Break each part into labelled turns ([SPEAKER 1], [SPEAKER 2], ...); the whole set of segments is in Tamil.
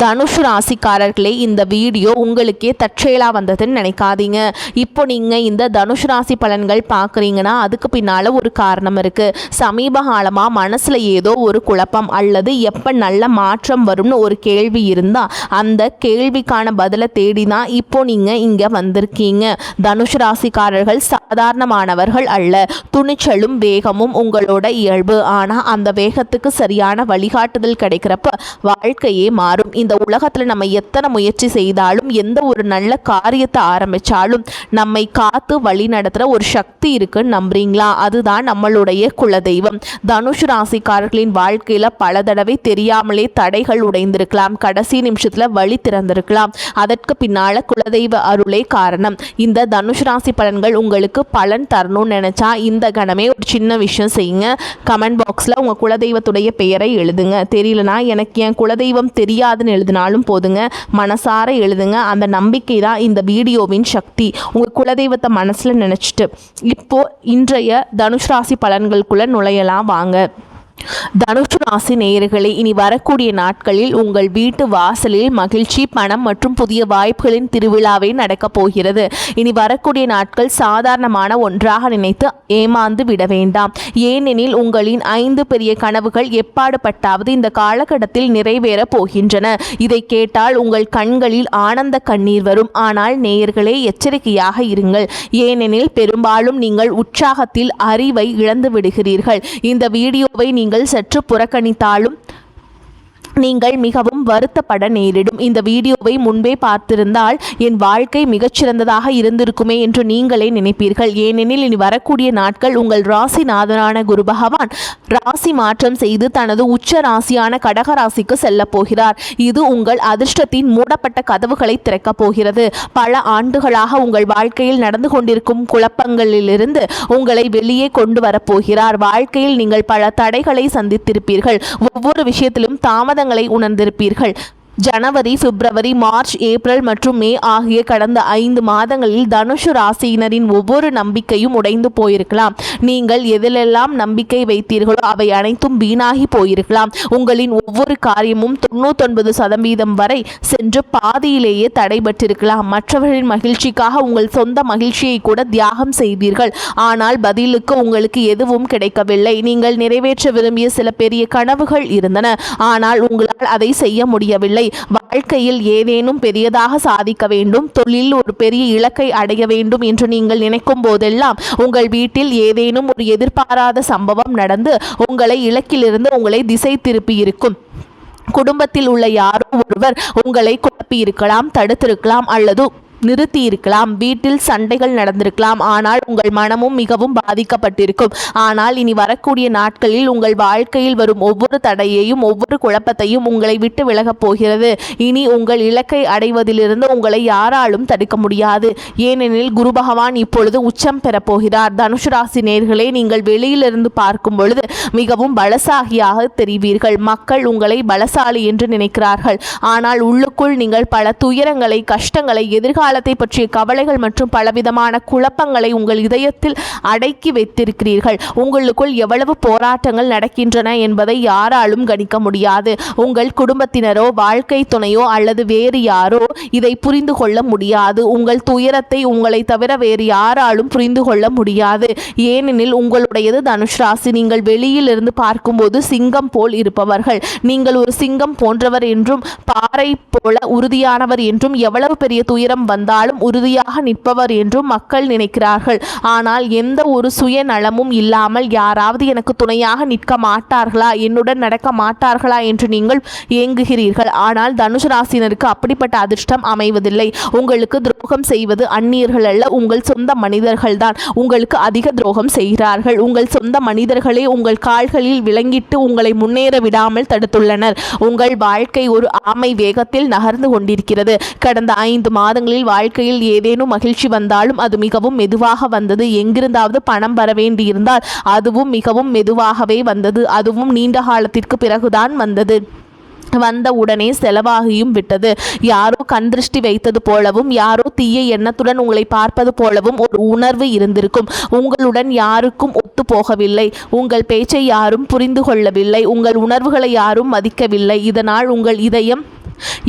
[SPEAKER 1] தனுஷ் ராசிக்காரர்களே, இந்த வீடியோ உங்களுக்கே தற்செயலாக வந்ததுன்னு நினைக்காதீங்க. இப்போ நீங்கள் இந்த தனுஷ் ராசி பலன்கள் பார்க்குறீங்கன்னா அதுக்கு பின்னால் ஒரு காரணம் இருக்குது. சமீப காலமாக மனசில் ஏதோ ஒரு குழப்பம் அல்லது எப்போ நல்ல மாற்றம் வரும்னு ஒரு கேள்வி இருந்தால் அந்த கேள்விக்கான பதிலை தேடி தான் இப்போ நீங்கள் இங்கே வந்திருக்கீங்க. தனுஷ் ராசிக்காரர்கள் சாதாரணமானவர்கள் அல்ல. துணிச்சலும் வேகமும் உங்களோட இயல்பு. ஆனால் அந்த வேகத்துக்கு சரியான வழிகாட்டுதல் கிடைக்கிறப்ப வாழ்க்கையே மாறும். இந்த உலகத்தில் நம்ம எத்தனை முயற்சி செய்தாலும் எந்த ஒரு நல்ல காரியத்தை ஆரம்பித்தாலும் நம்மை காத்து வழி நடத்துகிற ஒரு சக்தி இருக்குன்னு நம்புறீங்களா? அதுதான் நம்மளுடைய குலதெய்வம். தனுஷ் ராசிக்காரர்களின் வாழ்க்கையில் பல தடவை தெரியாமலே தடைகள் உடைந்திருக்கலாம். கடைசி நிமிஷத்தில் வழி திறந்திருக்கலாம். அதற்கு பின்னால் குலதெய்வ அருளே காரணம். இந்த தனுஷ் ராசி பலன்கள் உங்களுக்கு பலன் தரணும்னு நினச்சா இந்த கணமே ஒரு சின்ன விஷயம் செய்யுங்க. கமெண்ட் பாக்ஸில் உங்கள் குலதெய்வத்துடைய பெயரை எழுதுங்க. தெரியலனா எனக்கு என் குலதெய்வம் தெரியாதுன்னு எழுதினாலும் போதுங்க. மனசார எழுதுங்க. அந்த நம்பிக்கை தான் இந்த வீடியோவின் சக்தி. உங்கள் குலதெய்வத்தை மனசில் நினச்சிட்டு இப்போ இன்றைய தனுஷ் ராசி பலன்களுக்குள்ளே நுழையலாம் வாங்க. தனுஷ் ராசி நேயர்களே, இனி வரக்கூடிய நாட்களில் உங்கள் வீட்டு வாசலில் மகிழ்ச்சி, பணம் மற்றும் புதிய வாய்ப்புகளின் திருவிழாவே நடக்கப் போகிறது. இனி வரக்கூடிய நாட்கள் சாதாரணமான ஒன்றாக நினைத்து ஏமாந்து விட வேண்டாம். ஏனெனில் உங்களின் 5 பெரிய கனவுகள் எப்பாடுபட்டாவது இந்த காலகட்டத்தில் நிறைவேற போகின்றன. இதை கேட்டால் உங்கள் கண்களில் ஆனந்த கண்ணீர் வரும். ஆனால் நேயர்களே, எச்சரிக்கையாக இருங்கள். ஏனெனில் பெரும்பாலும் நீங்கள் உற்சாகத்தில் அறிவை இழந்து விடுகிறீர்கள். இந்த வீடியோவை நீங்கள் சற்று புறக்கணித்தாலும் நீங்கள் மிகவும் வருத்தப்பட நேரிடும். இந்த வீடியோவை முன்பே பார்த்திருந்தால் என் வாழ்க்கை மிகச்சிறந்ததாக இருந்திருக்குமே என்று நீங்களே நினைப்பீர்கள். ஏனெனில் இனி வரக்கூடிய நாட்கள் உங்கள் ராசிநாதனான குரு பகவான் ராசி மாற்றம் செய்து தனது உச்ச ராசியான கடக ராசிக்கு செல்ல போகிறார். இது உங்கள் அதிர்ஷ்டத்தின் மூடப்பட்ட கதவுகளை திறக்கப் போகிறது. பல ஆண்டுகளாக உங்கள் வாழ்க்கையில் நடந்து கொண்டிருக்கும் குழப்பங்களிலிருந்து உங்களை வெளியே கொண்டு வரப்போகிறார். வாழ்க்கையில் நீங்கள் பல தடைகளை சந்தித்திருப்பீர்கள். ஒவ்வொரு விஷயத்திலும் தாமதங்களை உணர்ந்திருப்பீர்கள். ஜனவரி, பிப்ரவரி, மார்ச், ஏப்ரல் மற்றும் மே ஆகிய கடந்த 5 மாதங்களில் தனுஷ் ராசியினரின் ஒவ்வொரு நம்பிக்கையும் உடைந்து போயிருக்கலாம். நீங்கள் எதிலெல்லாம் நம்பிக்கை வைத்தீர்களோ அவை அனைத்தும் வீணாகி போயிருக்கலாம். உங்களின் ஒவ்வொரு காரியமும் 99% வரை சென்று பாதியிலேயே தடைபட்டிருக்கலாம். மற்றவர்களின் மகிழ்ச்சிக்காக உங்கள் சொந்த மகிழ்ச்சியை கூட தியாகம் செய்தீர்கள். ஆனால் பதிலுக்கு உங்களுக்கு எதுவும் கிடைக்கவில்லை. நீங்கள் நிறைவேற்ற விரும்பிய சில பெரிய கனவுகள் இருந்தன. ஆனால் உங்களால் அதை செய்ய முடியவில்லை. வாழ்க்கையில் ஏதேனும் பெரியதாக சாதிக்க வேண்டும், தொழிலில் ஒரு பெரிய இலக்கை அடைய வேண்டும் என்று நீங்கள் நினைக்கும் போதெல்லாம் உங்கள் வீட்டில் ஏதேனும் ஒரு எதிர்பாராத சம்பவம் நடந்து உங்களை இலக்கிலிருந்து உங்களை திசை திருப்பி இருக்கும். குடும்பத்தில் உள்ள யாரோ ஒருவர் உங்களை குழப்பி இருக்கலாம், தடுத்திருக்கலாம் அல்லது நிறுத்தி இருக்கலாம். வீட்டில் சண்டைகள் நடந்திருக்கலாம். ஆனால் உங்கள் மனமும் மிகவும் பாதிக்கப்பட்டிருக்கும். ஆனால் இனி வரக்கூடிய நாட்களில் உங்கள் வாழ்க்கையில் வரும் ஒவ்வொரு தடையையும் ஒவ்வொரு குழப்பத்தையும் உங்களை விட்டு விலகப் போகிறது. இனி உங்கள் இலக்கை அடைவதிலிருந்து உங்களை யாராலும் தடுக்க முடியாது. ஏனெனில் குரு பகவான் இப்பொழுது உச்சம் பெறப்போகிறார். தனுஷ் ராசி நேயர்களே, நீங்கள் வெளியிலிருந்து பார்க்கும் பொழுது மிகவும் பலசாலியாக தெரிவீர்கள். மக்கள் உங்களை பலசாலி என்று நினைக்கிறார்கள். ஆனால் உள்ளுக்குள் நீங்கள் பல துயரங்களை, கஷ்டங்களை, எதிர்காலத்தை பற்றிய கவலைகள் மற்றும் பலவிதமான குழப்பங்களை உங்கள் இதயத்தில் அடக்கி வைத்திருக்கிறீர்கள். உங்களுக்குள் எவ்வளவு போராட்டங்கள் நடக்கின்றன என்பதை யாராலும் கணிக்க முடியாது. உங்கள் குடும்பத்தினரோ, வாழ்க்கை துணையோ அல்லது வேறு யாரோ இதை புரிந்து கொள்ள முடியாது. உங்கள் துயரத்தை உங்களை தவிர வேறு யாராலும் புரிந்து கொள்ள முடியாது. ஏனெனில் உங்களுடையது தனுஷ் ராசி. நீங்கள் வெளியில் இருந்து பார்க்கும்போது சிங்கம் போல் இருப்பவர்கள். நீங்கள் ஒரு சிங்கம் போன்றவர் என்றும் பாறை போல உறுதியானவர் என்றும் எவ்வளவு பெரிய துயரம் வந்தாலும் உறுதியாக நிற்பவர் என்றும் மக்கள் நினைக்கிறார்கள். ஆனால் எந்த ஒரு சுயநலமும் இல்லாமல் யாராவது எனக்கு துணையாக நிற்க மாட்டார்களா, என்னுடன் நடக்க மாட்டார்களா என்று நீங்கள் ஏங்குகிறீர்கள். ஆனால் தனுஷ் ராசினருக்கு அப்படிப்பட்ட அதிர்ஷ்டம் அமைவதில்லை. உங்களுக்கு துரோகம் செய்வது அந்நியர்கள் அல்ல, உங்கள் சொந்த மனிதர்கள் தான் உங்களுக்கு அதிக துரோகம் செய்கிறார்கள். உங்கள் சொந்த மனிதர்களே உங்கள் கால்களில் விலங்கிட்டு உங்களை முன்னேற விடாமல் தடுத்துள்ளனர். உங்கள் வாழ்க்கை ஒரு ஆமை வேகத்தில் நகர்ந்து கொண்டிருக்கிறது. கடந்த 5 மாதங்களில் வாழ்க்கையில் ஏதேனும் மகிழ்ச்சி வந்தாலும் அது மிகவும் மெதுவாக வந்தது. எங்கிருந்தாவது பணம் வர வேண்டியிருந்தால் அதுவும் மிகவும் மெதுவாகவே வந்தது. அதுவும் நீண்ட காலத்திற்கு பிறகுதான் வந்தது. வந்த உடனே செலவாகியும் விட்டது. யாரோ கண் திருஷ்டி வைத்தது போலவும் யாரோ தீய எண்ணத்துடன் உங்களை பார்ப்பது போலவும் ஒரு உணர்வு இருந்திருக்கும். உங்களுடன் யாருக்கும் ஒத்து போகவில்லை. உங்கள் பேச்சை யாரும் புரிந்து கொள்ளவில்லை. உங்கள் உணர்வுகளை யாரும் மதிக்கவில்லை. இதனால் உங்கள் இதயம்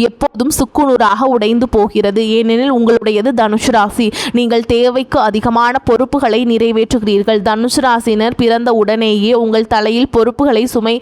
[SPEAKER 1] எப்போதும் சுக்குநூறாக உடைந்து போகிறது. ஏனெனில் உங்களுடையது தனுசு ராசி. நீங்கள் தேவைக்கு அதிகமான பொறுப்புகளை நிறைவேற்றுகிறீர்கள். தனுசு ராசினர் பிறந்த உடனேயே உங்கள் தலையில் பொறுப்புகளை சுமை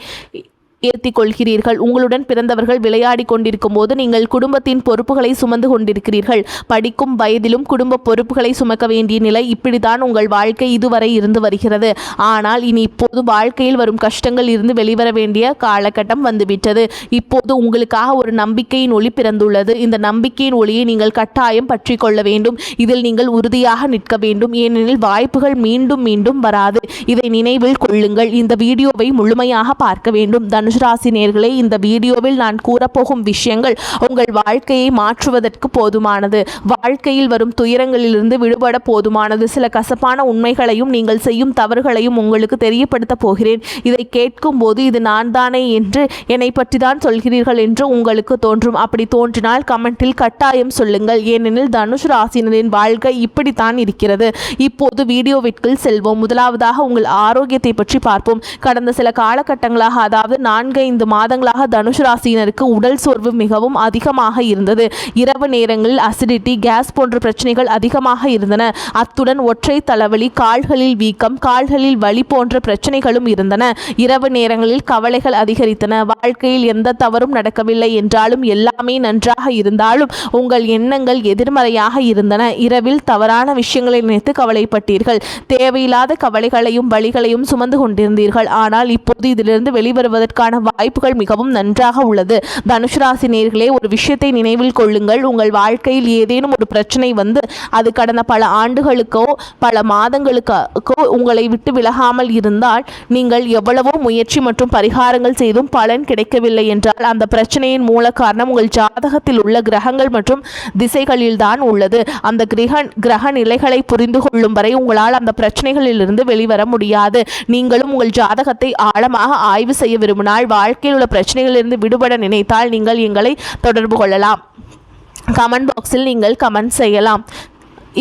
[SPEAKER 1] ஏற்றி கொள்கிறீர்கள். உங்களுடன் பிறந்தவர்கள் விளையாடி கொண்டிருக்கும் போது நீங்கள் குடும்பத்தின் பொறுப்புகளை சுமந்து கொண்டிருக்கிறீர்கள். படிக்கும் வயதிலும் குடும்ப பொறுப்புகளை சுமக்க வேண்டிய நிலை. இப்படித்தான் உங்கள் வாழ்க்கை இதுவரை இருந்து வருகிறது. ஆனால் இனி இப்போது வாழ்க்கையில் வரும் கஷ்டங்கள் இருந்து வெளிவர வேண்டிய காலகட்டம் வந்துவிட்டது. இப்போது உங்களுக்காக ஒரு நம்பிக்கையின் ஒளி பிறந்துள்ளது. இந்த நம்பிக்கையின் ஒளியை நீங்கள் கட்டாயம் பற்றி கொள்ள வேண்டும். இதில் நீங்கள் உறுதியாக நிற்க வேண்டும். ஏனெனில் வாய்ப்புகள் மீண்டும் மீண்டும் வராது. இதை நினைவில் கொள்ளுங்கள். இந்த வீடியோவை முழுமையாக பார்க்க வேண்டும். ராசி நேயர்களே, இந்த வீடியோவில் நான் கூறப்போகும் விஷயங்கள் உங்கள் வாழ்க்கையை மாற்றுவதற்கு போதுமானது. வாழ்க்கையில் வரும் துயரங்களிலிருந்து விடுபட போதுமானது. சில கசப்பான உண்மைகளையும் நீங்கள் செய்யும் தவறுகளையும் உங்களுக்கு தெரியப்படுத்த போகிறேன். இதை கேட்கும் போது இது நான் தானே என்று என்னை பற்றி தான் சொல்கிறீர்கள் என்று உங்களுக்கு தோன்றும். அப்படி தோன்றினால் கமெண்டில் கட்டாயம் சொல்லுங்கள். ஏனெனில் தனுஷ் ராசினரின் வாழ்க்கை இப்படித்தான் இருக்கிறது. இப்போது வீடியோவிற்குள் செல்வோம். முதலாவதாக உங்கள் ஆரோக்கியத்தை பற்றி பார்ப்போம். கடந்த சில காலகட்டங்களாக, அதாவது 4-5 மாதங்களாக தனுசு ராசியினருக்கு உடல் சோர்வு மிகவும் அதிகமாக இருந்தது. இரவு நேரங்களில் அசிடிட்டி, கேஸ் போன்ற பிரச்சனைகள் அதிகமாக இருந்தன. அத்துடன் ஒற்றை தலைவலி, கால்களில் வீக்கம், கால்களில் வலி போன்ற பிரச்சனைகளும் இருந்தன. இரவு நேரங்களில் கவலைகள் அதிகரித்தன. வாழ்க்கையில் எந்த தவறும் நடக்கவில்லை என்றாலும், எல்லாமே நன்றாக இருந்தாலும் உங்கள் எண்ணங்கள் எதிர்மறையாக இருந்தன. இரவில் தவறான விஷயங்களை நினைத்து கவலைப்பட்டீர்கள். தேவையில்லாத கவலைகளையும் வலிகளையும் சுமந்து கொண்டிருந்தீர்கள். ஆனால் இப்போது இதிலிருந்து வெளிவருவதற்கான வாய்ப்புகள் மிகவும் நன்றாக உள்ளது. தனுசு ராசி நேயர்களே, ஒரு விஷயத்தை நினைவில் கொள்ளுங்கள். உங்கள் வாழ்க்கையில் ஏதேனும் ஒரு பிரச்சனை வந்து அது கடந்த பல ஆண்டுகளுக்கோ பல மாதங்களுக்கோ உங்களை விட்டு விலகாமல் இருந்தால், நீங்கள் எவ்வளவோ முயற்சி மற்றும் பரிகாரங்கள் செய்தும் பலன் கிடைக்கவில்லை என்றால், அந்த பிரச்சனையின் மூல காரணம் உங்கள் ஜாதகத்தில் உள்ள கிரகங்கள் மற்றும் திசைகளில்தான் உள்ளது. அந்த கிரக நிலைகளை புரிந்து கொள்ளும் வரை உங்களால் அந்த பிரச்சனைகளிலிருந்து வெளிவர முடியாது. நீங்களும் உங்கள் ஜாதகத்தை ஆழமாக ஆய்வு செய்ய விரும்பினால், வாழ்க்கையில் உள்ள பிரச்சனைகளிலிருந்து விடுபட நினைத்தால் நீங்கள் எங்களை தொடர்பு கொள்ளலாம். கமெண்ட் பாக்ஸில் நீங்கள் கமெண்ட் செய்யலாம்.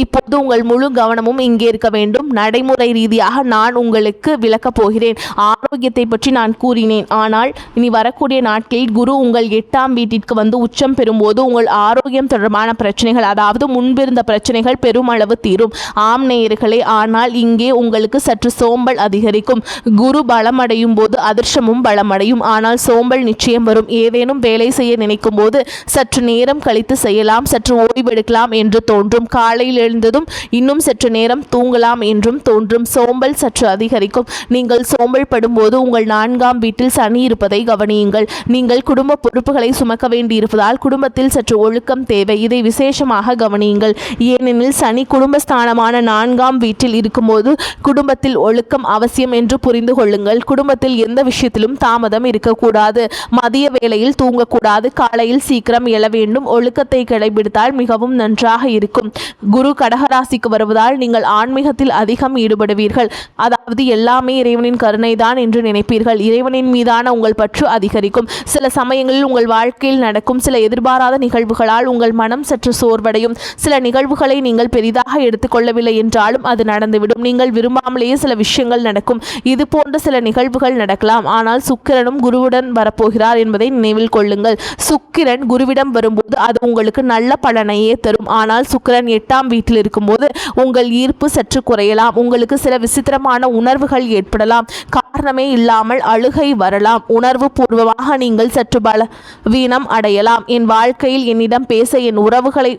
[SPEAKER 1] இப்போது உங்கள் முழு கவனமும் இங்கே இருக்க வேண்டும். நடைமுறை ரீதியாக நான் உங்களுக்கு விளக்கப் போகிறேன். ஆரோக்கியத்தை பற்றி நான் கூறினேன். ஆனால் இனி வரக்கூடிய நாட்களில் குரு உங்கள் 8ஆம் வீட்டிற்கு வந்து உச்சம் பெறும்போது உங்கள் ஆரோக்கியம் தொடர்பான பிரச்சனைகள், அதாவது முன்பிருந்த பிரச்சனைகள் பெருமளவு தீரும். ஆம் நேயர்களே, ஆனால் இங்கே உங்களுக்கு சற்று சோம்பல் அதிகரிக்கும். குரு பலமடையும் போது அதிர்ஷ்டமும் பலமடையும். ஆனால் சோம்பல் நிச்சயம் வரும். ஏதேனும் வேலை செய்ய நினைக்கும் போது சற்று நேரம் கழித்து செய்யலாம், சற்று ஓய்வெடுக்கலாம் என்று தோன்றும். காலையில் எழுந்ததும் இன்னும் சற்று நேரம் தூங்கலாம் என்றும் தோன்றும். சோம்பல் சற்று அதிகரிக்கும். நீங்கள் சோம்பல் படும்போது உங்கள் 4ஆம் வீட்டில் சனி இருப்பதை கவனியுங்கள். நீங்கள் குடும்ப பொறுப்புகளை சுமக்க வேண்டியிருப்பதால் குடும்பத்தில் சற்று ஒழுக்கம் தேவை. இதை விசேஷமாக கவனியுங்கள். ஏனெனில் சனி குடும்பஸ்தானமான 4ஆம் வீட்டில் இருக்கும்போது குடும்பத்தில் ஒழுக்கம் அவசியம் என்று புரிந்து கொள்ளுங்கள். குடும்பத்தில் எந்த விஷயத்திலும் தாமதம் இருக்கக்கூடாது. மதிய வேளையில் தூங்கக்கூடாது. காலையில் சீக்கிரம் எழ வேண்டும். ஒழுக்கத்தை கடைபிடித்தால் மிகவும் நன்றாக இருக்கும். குரு கடகராசிக்கு வருவதால் நீங்கள் ஆன்மீகத்தில் அதிகம் ஈடுபடுவீர்கள். அதாவது எல்லாமே இறைவனின் கருணைதான் என்று நினைப்பீர்கள். இறைவனின் மீதான உங்கள் பற்று அதிகரிக்கும். சில சமயங்களில் உங்கள் வாழ்க்கையில் நடக்கும் சில எதிர்பாராத நிகழ்வுகளால் உங்கள் மனம் சற்று சோர்வடையும். சில நிகழ்வுகளை நீங்கள் பெரிதாக எடுத்துக்கொள்ளவில்லை என்றாலும் அது நடந்துவிடும். நீங்கள் விரும்பாமலேயே சில விஷயங்கள் நடக்கும். இது போன்ற சில நிகழ்வுகள் நடக்கலாம். ஆனால் சுக்கிரனும் குருவுடன் வரப்போகிறார் என்பதை நினைவில் கொள்ளுங்கள். சுக்கிரன் குருவிடம் வரும்போது அது உங்களுக்கு நல்ல பலனையே தரும். ஆனால் சுக்கிரன் 8ஆம் வீட்டில் இருக்கும்போது உங்கள் ஈர்ப்பு சற்று குறையலாம். உங்களுக்கு சில விசித்திரமான உணர்வுகள் ஏற்படலாம். காரணமே இல்லாமல் அழுகை வரலாம். உணர்வு பூர்வமாக நீங்கள் சற்று பலவீனம் அடையலாம். என் வாழ்க்கையில் என்னிடம் பேச, என் உறவுகளை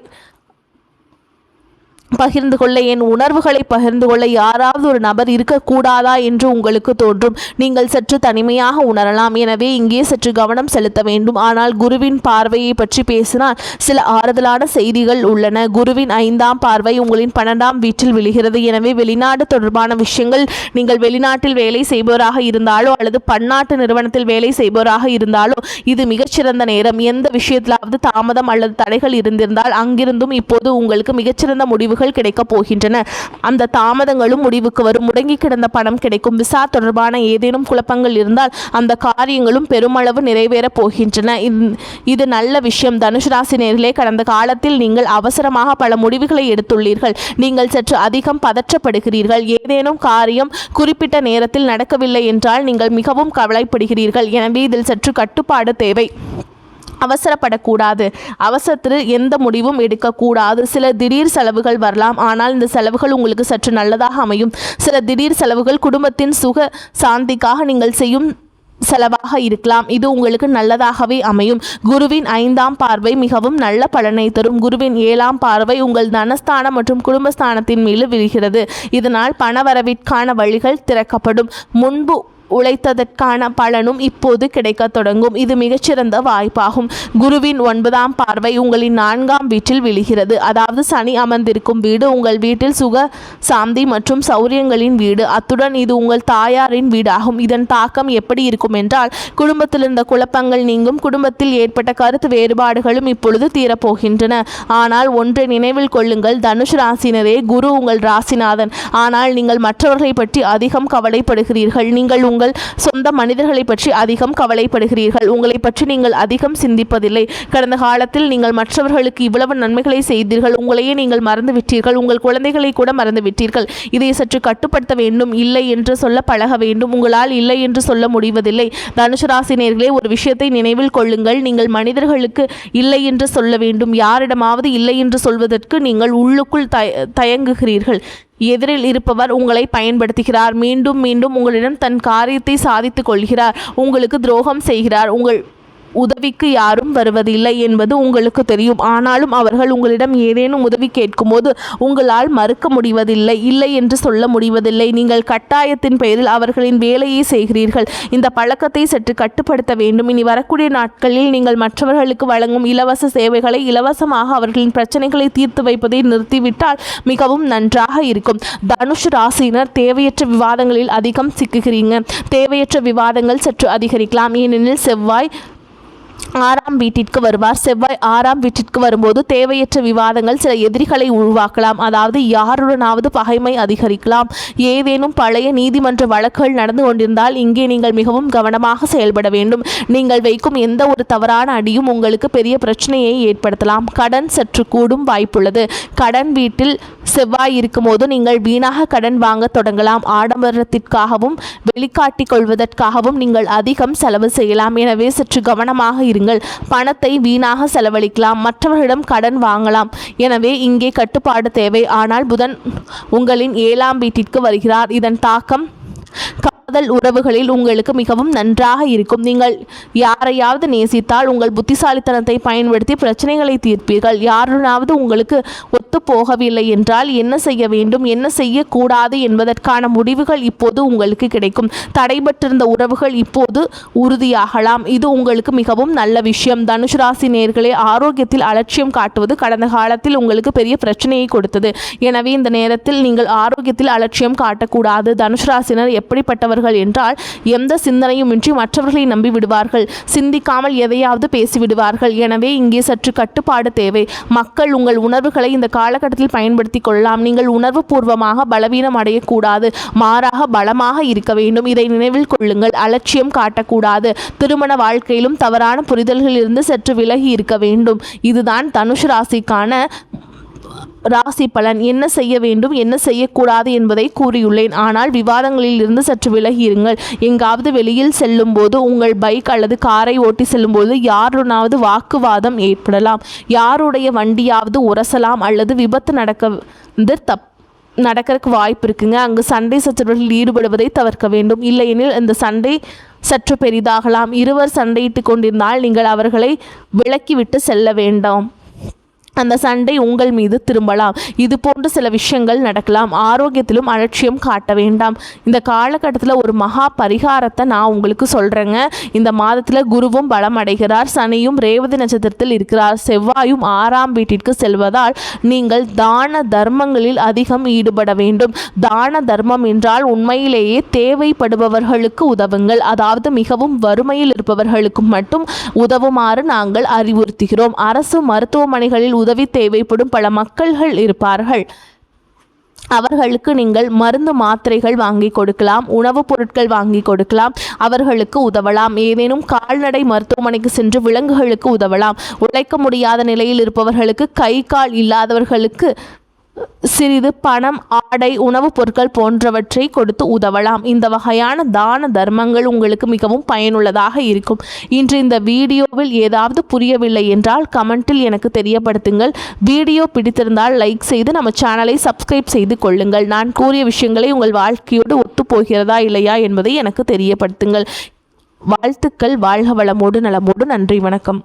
[SPEAKER 1] பகிர்ந்து கொள்ள, என் உணர்வுகளை பகிர்ந்து கொள்ள யாராவது ஒரு நபர் இருக்கக்கூடாதா என்று உங்களுக்கு தோன்றும். நீங்கள் சற்று தனிமையாக உணரலாம். எனவே இங்கே சற்று கவனம் செலுத்த வேண்டும். ஆனால் குருவின் பார்வையை பற்றி பேசினால் சில ஆறுதலான செய்திகள் உள்ளன. குருவின் 5ஆம் பார்வை உங்களின் 12ஆம் வீட்டில் விழுகிறது. எனவே வெளிநாடு தொடர்பான விஷயங்கள், நீங்கள் வெளிநாட்டில் வேலை செய்பவராக இருந்தாலோ அல்லது பன்னாட்டு நிறுவனத்தில் வேலை செய்பவராக இருந்தாலோ இது மிகச்சிறந்த நேரம். எந்த விஷயத்திலாவது தாமதம் அல்லது தடைகள் இருந்திருந்தால் அங்கிருந்தும் இப்போது உங்களுக்கு மிகச்சிறந்த முடிவுகள் கிடைக்கப் போகின்றன. அந்த தாமதங்களும் முடிவுக்கு வரும். முடங்கி கிடந்த பணம் கிடைக்கும். விசா தொடர்பான ஏதேனும் குழப்பங்கள் இருந்தால் அந்த காரியங்களும் பெருமளவு நிறைவேறப் போகின்றன. இது நல்ல விஷயம். தனுசு ராசி நேயர்களே, கடந்த காலத்தில் நீங்கள் அவசரமாக பல முடிவுகளை எடுத்துள்ளீர்கள். நீங்கள் சற்று அதிகம் பதற்றப்படுகிறீர்கள். ஏதேனும் காரியம் குறிப்பிட்ட நேரத்தில் நடக்கவில்லை என்றால் நீங்கள் மிகவும் கவலைப்படுகிறீர்கள். எனவே இதில் சற்று கட்டுப்பாடு தேவை. அவசரப்படக்கூடாது. அவசரத்தில் எந்த முடிவும் எடுக்கக்கூடாது. சில திடீர் செலவுகள் வரலாம், ஆனால் இந்த செலவுகள் உங்களுக்கு சற்று நல்லதாக அமையும். சில திடீர் செலவுகள் குடும்பத்தின் சுக சாந்திக்காக நீங்கள் செய்யும் செலவாக இருக்கலாம். இது உங்களுக்கு நல்லதாகவே அமையும். குருவின் 5ஆம் பார்வை மிகவும் நல்ல பலனை தரும். குருவின் 7ஆம் பார்வை உங்கள் தனஸ்தானம் மற்றும் குடும்பஸ்தானத்தின் மீது விழுகிறது. இதனால் பணவரவிற்கான வழிகள் திறக்கப்படும். முன்பு உழைத்ததற்கான பலனும் இப்போது கிடைக்க தொடங்கும். இது மிகச்சிறந்த வாய்ப்பாகும். குருவின் 9ஆம் பார்வை உங்களின் 4ஆம் வீட்டில் விழுகிறது. அதாவது சனி அமர்ந்திருக்கும் வீடு உங்கள் வீட்டில் சுக சாந்தி மற்றும் சௌரியங்களின் வீடு. அத்துடன் இது உங்கள் தாயாரின் வீடாகும். இதன் தாக்கம் எப்படி இருக்கும் என்றால், குடும்பத்தில் இருந்த குழப்பங்கள் நீங்கும். குடும்பத்தில் ஏற்பட்ட கருத்து வேறுபாடுகளும் இப்பொழுது தீரப்போகின்றன. ஆனால் ஒன்றை நினைவில் கொள்ளுங்கள் தனுஷ் ராசினரே, குரு உங்கள் ராசிநாதன். ஆனால் நீங்கள் மற்றவர்களை பற்றி அதிகம் கவலைப்படுகிறீர்கள். நீங்கள் உங்கள் சொந்த மனிதர்களை பற்றி அதிகம் கவலைப்படுகிறீர்கள். உங்களை பற்றி நீங்கள் அதிகம் சிந்திப்பதில்லை. கடந்த காலத்தில் நீங்கள் மற்றவர்களுக்கு இவ்வளவு நன்மைகளை செய்தீர்கள். உங்களையே நீங்கள் மறந்து விட்டீர்கள். உங்கள் குழந்தைகளை கூட மறந்து விட்டீர்கள். இதை சற்று கட்டுப்படுத்த வேண்டும். இல்லை என்று சொல்ல பழக வேண்டும். உங்களால் இல்லை என்று சொல்ல முடிவதில்லை. தனுசு ராசி நேயர்களே, ஒரு விஷயத்தை நினைவில் கொள்ளுங்கள். நீங்கள் மனிதர்களுக்கு இல்லை என்று சொல்ல வேண்டும். யாரிடமாவது இல்லை என்று சொல்வதற்கு நீங்கள் உள்ளுக்குள் தயங்குகிறீர்கள். எதிரில் இருப்பவர் உங்களை பயன்படுத்துகிறார். மீண்டும் மீண்டும் உங்களிடம் தன் காரியத்தை சாதித்துக் கொள்கிறார். உங்களுக்கு துரோகம் செய்கிறார். உங்கள் உதவிக்கு யாரும் வருவதில்லை என்பது உங்களுக்கு தெரியும். ஆனாலும் அவர்கள் உங்களிடம் ஏதேனும் உதவி கேட்கும்போது உங்களால் மறுக்க முடிவதில்லை. இல்லை என்று சொல்ல முடிவதில்லை. நீங்கள் கட்டாயத்தின் பெயரில் அவர்களின் வேலையை செய்கிறீர்கள். இந்த பழக்கத்தை சற்று கட்டுப்படுத்த வேண்டும். இனி வரக்கூடிய நாட்களில் நீங்கள் மற்றவர்களுக்கு வழங்கும் இலவச சேவைகளை இலவசமாக அவர்களின் பிரச்சனைகளை தீர்த்து வைப்பதை நிறுத்திவிட்டால் மிகவும் நன்றாக இருக்கும். தனுஷ் ராசியினர் தேவையற்ற விவாதங்களில் அதிகம் சிக்குகிறீங்க. தேவையற்ற விவாதங்கள் சற்று அதிகரிக்கலாம். ஏனெனில் செவ்வாய் 6ஆம் வீட்டிற்கு வருவார். செவ்வாய் 6ஆம் வீட்டிற்கு வரும்போது தேவையற்ற விவாதங்கள் சில எதிரிகளை உருவாக்கலாம். அதாவது யாருடனாவது பகைமை அதிகரிக்கலாம். ஏதேனும் பழைய நீதிமன்ற வழக்குகள் நடந்து கொண்டிருந்தால் இங்கே நீங்கள் மிகவும் கவனமாக செயல்பட வேண்டும். நீங்கள் வைக்கும் எந்த ஒரு தவறான அடியும் உங்களுக்கு பெரிய பிரச்சனையை ஏற்படுத்தலாம். கடன் சற்று கூடும் வாய்ப்புள்ளது. கடன் வீட்டில் செவ்வாய் இருக்கும்போது நீங்கள் வீணாக கடன் வாங்க தொடங்கலாம். ஆடம்பரத்திற்காகவும் வெளிக்காட்டிக் கொள்வதற்காகவும் நீங்கள் அதிகம் செலவு செய்யலாம். எனவே சற்று கவனமாக இருங்கள். பணத்தை வீணாக செலவழிக்கலாம். மற்றவர்களிடம் கடன் வாங்கலாம். எனவே இங்கே கட்டுப்பாடு தேவை. ஆனால் புதன் உங்களின் 7ஆம் வீட்டிற்கு வருகிறார். இதன் தாக்கம் காதல் உறவுகளில் உங்களுக்கு மிகவும் நன்றாக இருக்கும். நீங்கள் யாரையாவது நேசித்தால் உங்கள் புத்திசாலித்தனத்தை பயன்படுத்தி பிரச்சனைகளை தீர்ப்பீர்கள். யாருனாவது உங்களுக்கு ஒத்து போகவில்லை என்றால் என்ன செய்ய வேண்டும், என்ன செய்யக்கூடாது என்பதற்கான முடிவுகள் இப்போது உங்களுக்கு கிடைக்கும். தடைபட்டிருந்த உறவுகள் இப்போது உறுதியாகலாம். இது உங்களுக்கு மிகவும் நல்ல விஷயம். தனுஷ் ராசி நேயர்களே, ஆரோக்கியத்தில் அலட்சியம் காட்டுவது கடந்த காலத்தில் உங்களுக்கு பெரிய பிரச்சனையை கொடுத்தது. எனவே இந்த நேரத்தில் நீங்கள் ஆரோக்கியத்தில் அலட்சியம் காட்டக்கூடாது. தனுஷ் ராசினர் எப்படிப்பட்டவர்கள் என்றால், எந்த சிந்தனையுமின்றி மற்றவர்களை நம்பி விடுவார்கள். சிந்திக்காமல் எதையாவது பேசிவிடுவார்கள். எனவே இங்கே சற்று கட்டுப்பாடு தேவை. மக்கள் உங்கள் உணர்வுகளை இந்த காலகட்டத்தில் பயன்படுத்திக் கொள்ளலாம். நீங்கள் உணர்வு பூர்வமாக பலவீனம் அடையக்கூடாது. மாறாக பலமாக இருக்க வேண்டும். இதை நினைவில் கொள்ளுங்கள். அலட்சியம் காட்டக்கூடாது. திருமண வாழ்க்கையிலும் தவறான புரிதல்களில் இருந்து சற்று விலகி இருக்க வேண்டும். இதுதான் தனுஷ் ராசிக்கான ராசி பலன். என்ன செய்ய வேண்டும், என்ன செய்யக்கூடாது என்பதை கூறியுள்ளேன். ஆனால் விவாதங்களில் இருந்து சற்று விலகி இருங்கள். எங்காவது வெளியில் செல்லும் போது உங்கள் பைக் அல்லது காரை ஓட்டி செல்லும் போது யாருனாவது வாக்குவாதம் ஏற்படலாம். யாருடைய வண்டியாவது உரசலாம் அல்லது விபத்து நடக்கிறதுக்கு வாய்ப்பு இருக்குங்க. அங்கு சண்டை சச்சரவுகளில் ஈடுபடுவதை தவிர்க்க வேண்டும். இல்லையெனில் இந்த சண்டை சற்று பெரிதாகலாம். இருவர் சண்டையிட்டு கொண்டிருந்தால் நீங்கள் அவர்களை விலக்கிவிட்டு செல்ல வேண்டாம். அந்த சண்டை உங்கள் மீது திரும்பலாம். இது போன்ற சில விஷயங்கள் நடக்கலாம். ஆரோக்கியத்திலும் அலட்சியம் காட்ட வேண்டாம். இந்த காலகட்டத்தில் ஒரு மகா பரிகாரத்தை நான் உங்களுக்கு சொல்கிறேங்க. இந்த மாதத்தில் குருவும் பலம் அடைகிறார். சனியும் ரேவதி நட்சத்திரத்தில் இருக்கிறார். செவ்வாயும் 6ஆம் வீட்டிற்கு செல்வதால் நீங்கள் தான தர்மங்களில் அதிகம் ஈடுபட வேண்டும். தான தர்மம் என்றால் உண்மையிலேயே தேவைப்படுபவர்களுக்கு உதவுங்கள். அதாவது மிகவும் வறுமையில் இருப்பவர்களுக்கு மட்டும் உதவுமாறு நாங்கள் அறிவுறுத்துகிறோம். அரசு மருத்துவமனைகளில் உதவி தேவைப்படும் பல மக்கள்கள் இருப்பார்கள். அவர்களுக்கு நீங்கள் மருந்து மாத்திரைகள் வாங்கி கொடுக்கலாம். உணவுப் பொருட்கள் வாங்கி கொடுக்கலாம். அவர்களுக்கு உதவலாம். ஏதேனும் கால்நடை மருத்துவமனைக்கு சென்று விலங்குகளுக்கு உதவலாம். உழைக்க முடியாத நிலையில் இருப்பவர்களுக்கு, கை கால் இல்லாதவர்களுக்கு சிறிது பணம், ஆடை, உணவுப் பொருட்கள் போன்றவற்றை கொடுத்து உதவலாம். இந்த வகையான தான தர்மங்கள் உங்களுக்கு மிகவும் பயனுள்ளதாக இருக்கும். இன்று இந்த வீடியோவில் ஏதாவது புரியவில்லை என்றால் கமெண்டில் எனக்கு தெரியப்படுத்துங்கள். வீடியோ பிடித்திருந்தால் லைக் செய்து நம்ம சேனலை சப்ஸ்கிரைப் செய்து கொள்ளுங்கள். நான் கூறிய விஷயங்களை உங்கள் வாழ்க்கையோடு ஒத்துப்போகிறதா இல்லையா என்பதை எனக்கு தெரியப்படுத்துங்கள். வாழ்த்துக்கள். வாழ்க வளமோடு நலமோடு. நன்றி, வணக்கம்.